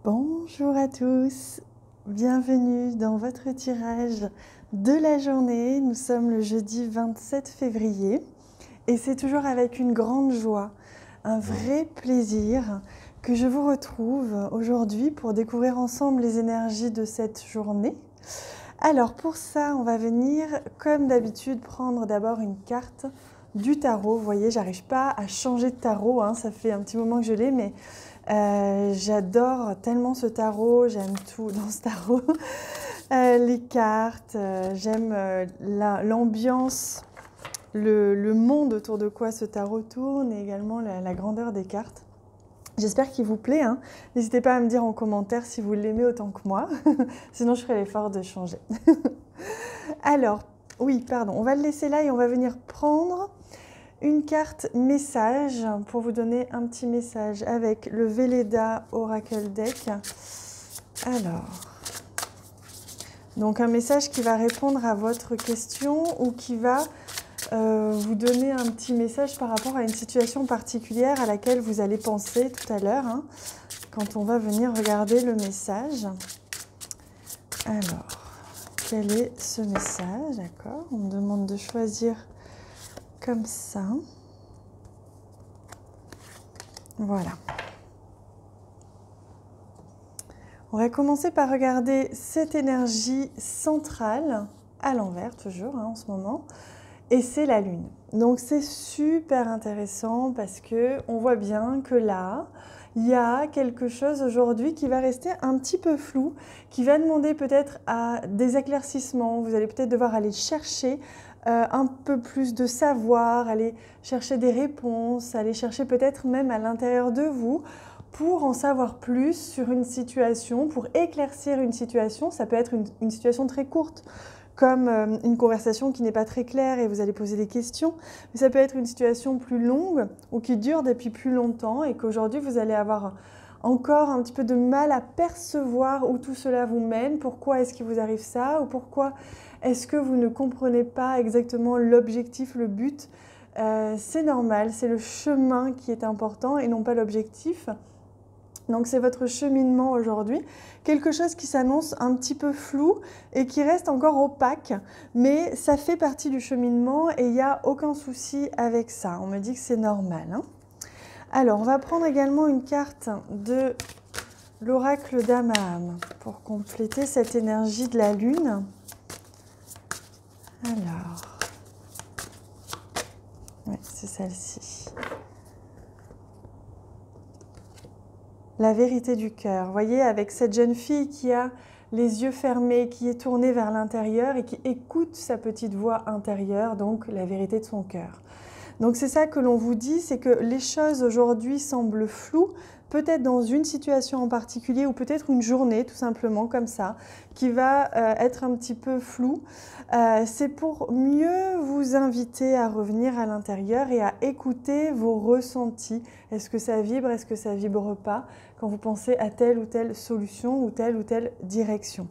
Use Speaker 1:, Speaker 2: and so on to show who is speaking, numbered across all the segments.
Speaker 1: Bonjour à tous, bienvenue dans votre tirage de la journée. Nous sommes le jeudi 27 février et c'est toujours avec une grande joie, un vrai plaisir que je vous retrouve aujourd'hui pour découvrir ensemble les énergies de cette journée. Alors pour ça, on va venir comme d'habitude prendre d'abord une carte du tarot. Vous voyez, j'arrive pas à changer de tarot, hein, ça fait un petit moment que je l'ai, mais j'adore tellement ce tarot, j'aime tout dans ce tarot. Les cartes, j'aime l'ambiance, le monde autour de quoi ce tarot tourne et également la grandeur des cartes. J'espère qu'il vous plaît, hein. N'hésitez pas à me dire en commentaire si vous l'aimez autant que moi, sinon je ferai l'effort de changer. Alors, oui, pardon, on va le laisser là et on va venir prendre une carte message pour vous donner un petit message avec le Velleda Oracle Deck. Alors, donc un message qui va répondre à votre question ou qui va vous donner un petit message par rapport à une situation particulière à laquelle vous allez penser tout à l'heure, hein, quand on va venir regarder le message. Alors, quel est ce message? D'accord, on me demande de choisir comme ça. Voilà. On va commencer par regarder cette énergie centrale, à l'envers toujours, hein, en ce moment, et c'est la Lune. Donc c'est super intéressant parce qu'on voit bien que là, il y a quelque chose aujourd'hui qui va rester un petit peu flou, qui va demander peut-être à des éclaircissements. Vous allez peut-être devoir aller chercher un peu plus de savoir, aller chercher des réponses, aller chercher peut-être même à l'intérieur de vous pour en savoir plus sur une situation, pour éclaircir une situation. Ça peut être une situation très courte, comme une conversation qui n'est pas très claire et vous allez poser des questions. Mais ça peut être une situation plus longue ou qui dure depuis plus longtemps et qu'aujourd'hui vous allez avoir encore un petit peu de mal à percevoir où tout cela vous mène, pourquoi est-ce qu'il vous arrive ça ou pourquoi est-ce que vous ne comprenez pas exactement l'objectif, le but. C'est normal, c'est le chemin qui est important et non pas l'objectif. Donc c'est votre cheminement aujourd'hui, quelque chose qui s'annonce un petit peu flou et qui reste encore opaque, mais ça fait partie du cheminement et il n'y a aucun souci avec ça. On me dit que c'est normal, hein. Alors on va prendre également une carte de l'oracle d'Amaham pour compléter cette énergie de la Lune. Alors, ouais, c'est celle-ci. La vérité du cœur. Vous voyez, avec cette jeune fille qui a les yeux fermés, qui est tournée vers l'intérieur et qui écoute sa petite voix intérieure, donc la vérité de son cœur. Donc c'est ça que l'on vous dit, c'est que les choses aujourd'hui semblent floues, peut-être dans une situation en particulier ou peut-être une journée tout simplement comme ça, qui va être un petit peu floue. C'est pour mieux vous inviter à revenir à l'intérieur et à écouter vos ressentis. Est-ce que ça vibre, est-ce que ça vibre pas quand vous pensez à telle ou telle solution ou telle direction.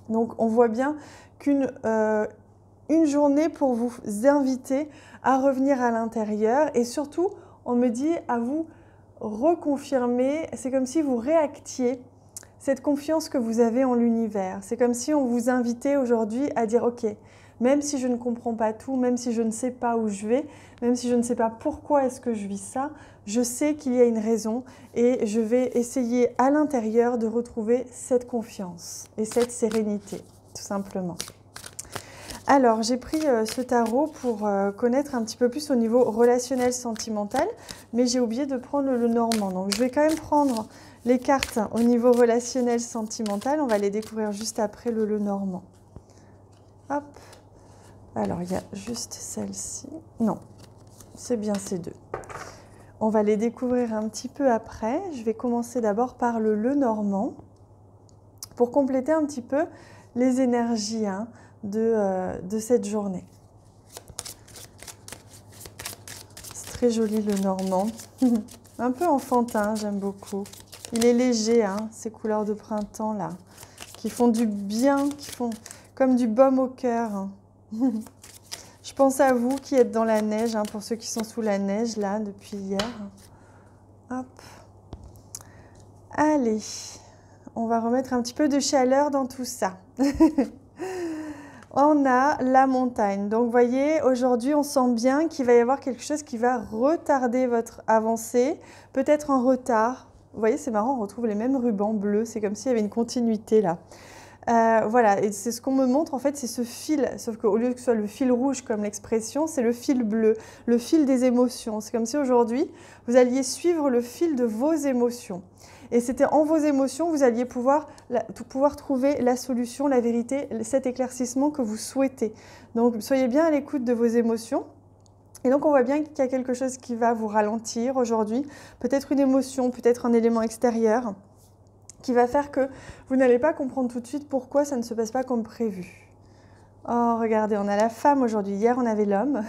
Speaker 1: Donc on voit bien qu'une journée pour vous inviter à revenir à l'intérieur et surtout, on me dit à vous reconfirmer, c'est comme si vous réactiez cette confiance que vous avez en l'univers. C'est comme si on vous invitait aujourd'hui à dire « Ok, même si je ne comprends pas tout, même si je ne sais pas où je vais, même si je ne sais pas pourquoi est-ce que je vis ça, je sais qu'il y a une raison et je vais essayer à l'intérieur de retrouver cette confiance et cette sérénité, tout simplement. » Alors, j'ai pris ce tarot pour connaître un petit peu plus au niveau relationnel, sentimental, mais j'ai oublié de prendre le Normand. Donc, je vais quand même prendre les cartes au niveau relationnel, sentimental. On va les découvrir juste après le Normand. Hop. Alors, il y a juste celle-ci. Non, c'est bien ces deux. On va les découvrir un petit peu après. Je vais commencer d'abord par le Normand pour compléter un petit peu les énergies, hein, de cette journée. C'est très joli le Normand. Un peu enfantin, j'aime beaucoup. Il est léger, hein, ces couleurs de printemps là, qui font du bien, qui font comme du baume au cœur. Je pense à vous qui êtes dans la neige, hein, pour ceux qui sont sous la neige là depuis hier. Hop. Allez, On va remettre un petit peu de chaleur dans tout ça. On a la montagne. Donc, vous voyez, aujourd'hui, on sent bien qu'il va y avoir quelque chose qui va retarder votre avancée, peut-être en retard. Vous voyez, c'est marrant, on retrouve les mêmes rubans bleus. C'est comme s'il y avait une continuité là. Voilà, et c'est ce qu'on me montre, en fait, c'est ce fil. Sauf qu'au lieu que ce soit le fil rouge comme l'expression, c'est le fil bleu, le fil des émotions. C'est comme si aujourd'hui, vous alliez suivre le fil de vos émotions. Et c'était en vos émotions, vous alliez pouvoir trouver la solution, la vérité, cet éclaircissement que vous souhaitez. Donc, soyez bien à l'écoute de vos émotions. Et donc, on voit bien qu'il y a quelque chose qui va vous ralentir aujourd'hui. Peut-être une émotion, peut-être un élément extérieur qui va faire que vous n'allez pas comprendre tout de suite pourquoi ça ne se passe pas comme prévu. Oh, regardez, on a la femme aujourd'hui. Hier, on avait l'homme.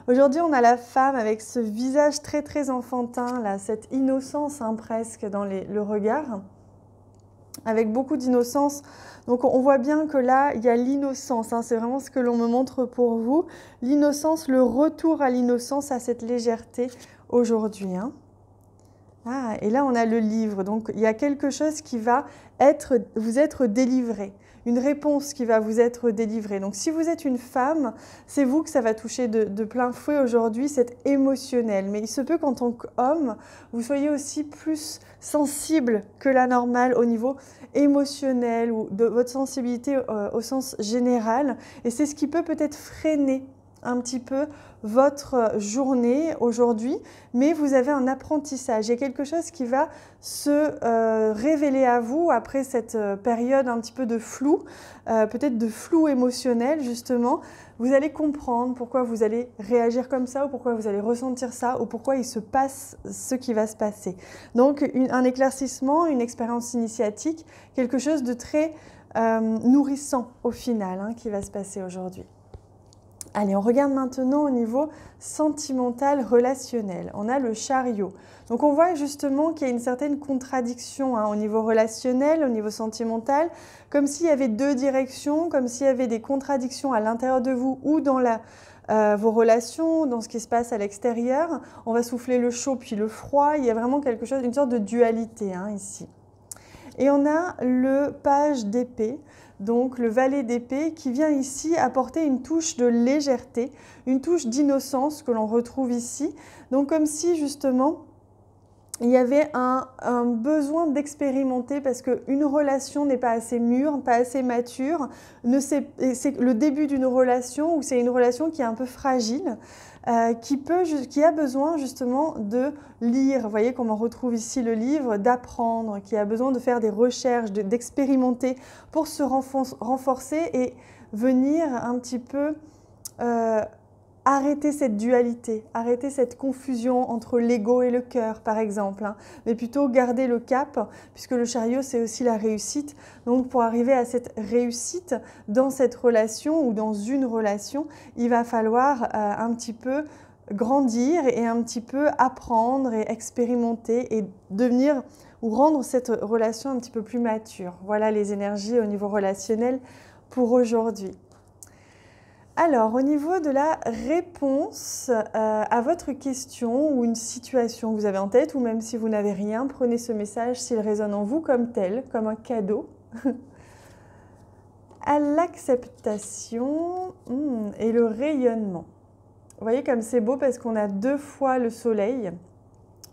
Speaker 1: Aujourd'hui, on a la femme avec ce visage très, très enfantin, là, cette innocence hein, presque dans le regard, avec beaucoup d'innocence. Donc, on voit bien que là, il y a l'innocence. Hein, c'est vraiment ce que l'on me montre pour vous. L'innocence, le retour à l'innocence, à cette légèreté aujourd'hui. Hein. Ah, et là, on a le livre. Donc, il y a quelque chose qui va vous être délivré. Une réponse qui va vous être délivrée. Donc, si vous êtes une femme, c'est vous que ça va toucher de plein fouet aujourd'hui, c'est émotionnel. Mais il se peut qu'en tant qu'homme, vous soyez aussi plus sensible que la normale au niveau émotionnel ou de votre sensibilité au sens général. Et c'est ce qui peut peut-être freiner un petit peu votre journée aujourd'hui, mais vous avez un apprentissage. Il y a quelque chose qui va se révéler à vous après cette période un petit peu de flou, peut-être de flou émotionnel justement. Vous allez comprendre pourquoi vous allez réagir comme ça ou pourquoi vous allez ressentir ça ou pourquoi il se passe ce qui va se passer. Donc un éclaircissement, une expérience initiatique, quelque chose de très nourrissant au final hein, qui va se passer aujourd'hui. Allez, on regarde maintenant au niveau sentimental, relationnel. On a le chariot. Donc, on voit justement qu'il y a une certaine contradiction hein, au niveau relationnel, au niveau sentimental, comme s'il y avait deux directions, comme s'il y avait des contradictions à l'intérieur de vous ou dans vos relations, dans ce qui se passe à l'extérieur. On va souffler le chaud puis le froid. Il y a vraiment quelque chose, une sorte de dualité hein, ici. Et on a le page d'épée. Donc le valet d'épée qui vient ici apporter une touche de légèreté, une touche d'innocence que l'on retrouve ici. Donc comme si justement il y avait un besoin d'expérimenter parce qu'une relation n'est pas assez mûre, pas assez mature. C'est le début d'une relation ou c'est une relation qui est un peu fragile. Qui a besoin justement de lire, vous voyez comme on retrouve ici le livre, d'apprendre, qui a besoin de faire des recherches, d'expérimenter pour se renforcer et venir un petit peu arrêter cette dualité, arrêter cette confusion entre l'ego et le cœur par exemple, hein, mais plutôt garder le cap puisque le chariot c'est aussi la réussite. Donc pour arriver à cette réussite dans cette relation ou dans une relation, il va falloir un petit peu grandir et un petit peu apprendre et expérimenter et devenir ou rendre cette relation un petit peu plus mature. Voilà les énergies au niveau relationnel pour aujourd'hui. Alors, au niveau de la réponse à votre question ou une situation que vous avez en tête, ou même si vous n'avez rien, prenez ce message s'il résonne en vous comme tel, comme un cadeau. À l'acceptation et le rayonnement. Vous voyez comme c'est beau parce qu'on a deux fois le soleil.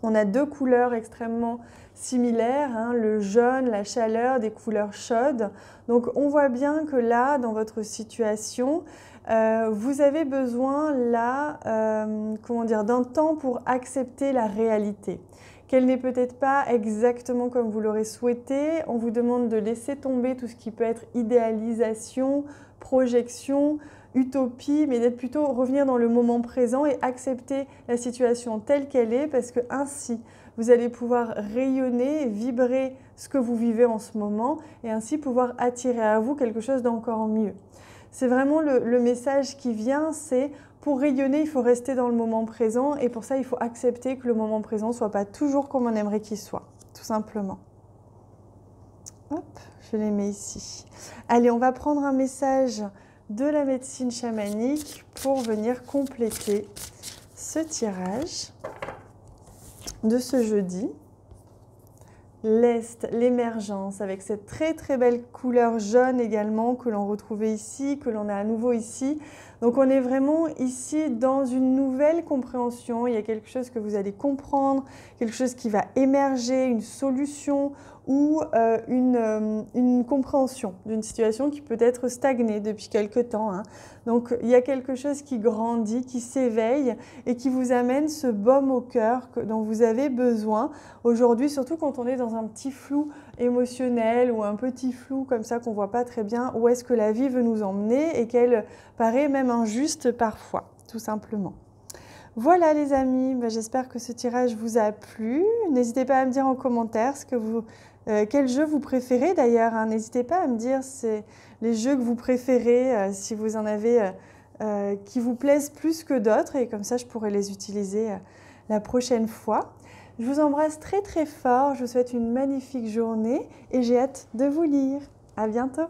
Speaker 1: On a deux couleurs extrêmement similaires, hein, le jaune, la chaleur, des couleurs chaudes. Donc on voit bien que là, dans votre situation, vous avez besoin là, d'un temps pour accepter la réalité. Qu'elle n'est peut-être pas exactement comme vous l'aurez souhaité. On vous demande de laisser tomber tout ce qui peut être idéalisation, projection, utopie, mais d'être plutôt revenir dans le moment présent et accepter la situation telle qu'elle est parce que ainsi vous allez pouvoir rayonner, vibrer ce que vous vivez en ce moment et ainsi pouvoir attirer à vous quelque chose d'encore mieux. C'est vraiment le message qui vient, c'est pour rayonner, il faut rester dans le moment présent et pour ça, il faut accepter que le moment présent ne soit pas toujours comme on aimerait qu'il soit, tout simplement. Hop, je les mets ici. Allez, on va prendre un message de la médecine chamanique pour venir compléter ce tirage de ce jeudi. l'Est, l'émergence, avec cette très très belle couleur jaune également que l'on retrouvait ici, que l'on a à nouveau ici. Donc on est vraiment ici dans une nouvelle compréhension, il y a quelque chose que vous allez comprendre, quelque chose qui va émerger, une solution ou une compréhension d'une situation qui peut être stagnée depuis quelque temps, hein. Donc il y a quelque chose qui grandit, qui s'éveille et qui vous amène ce baume au cœur dont vous avez besoin aujourd'hui, surtout quand on est dans un petit flou émotionnel ou un petit flou comme ça qu'on ne voit pas très bien où est-ce que la vie veut nous emmener et qu'elle paraît même injuste parfois, tout simplement. Voilà les amis, j'espère que ce tirage vous a plu. N'hésitez pas à me dire en commentaire quel jeu vous préférez d'ailleurs, hein. N'hésitez pas à me dire les jeux que vous préférez, si vous en avez qui vous plaisent plus que d'autres, et comme ça je pourrai les utiliser la prochaine fois. Je vous embrasse très très fort, je vous souhaite une magnifique journée et j'ai hâte de vous lire. À bientôt.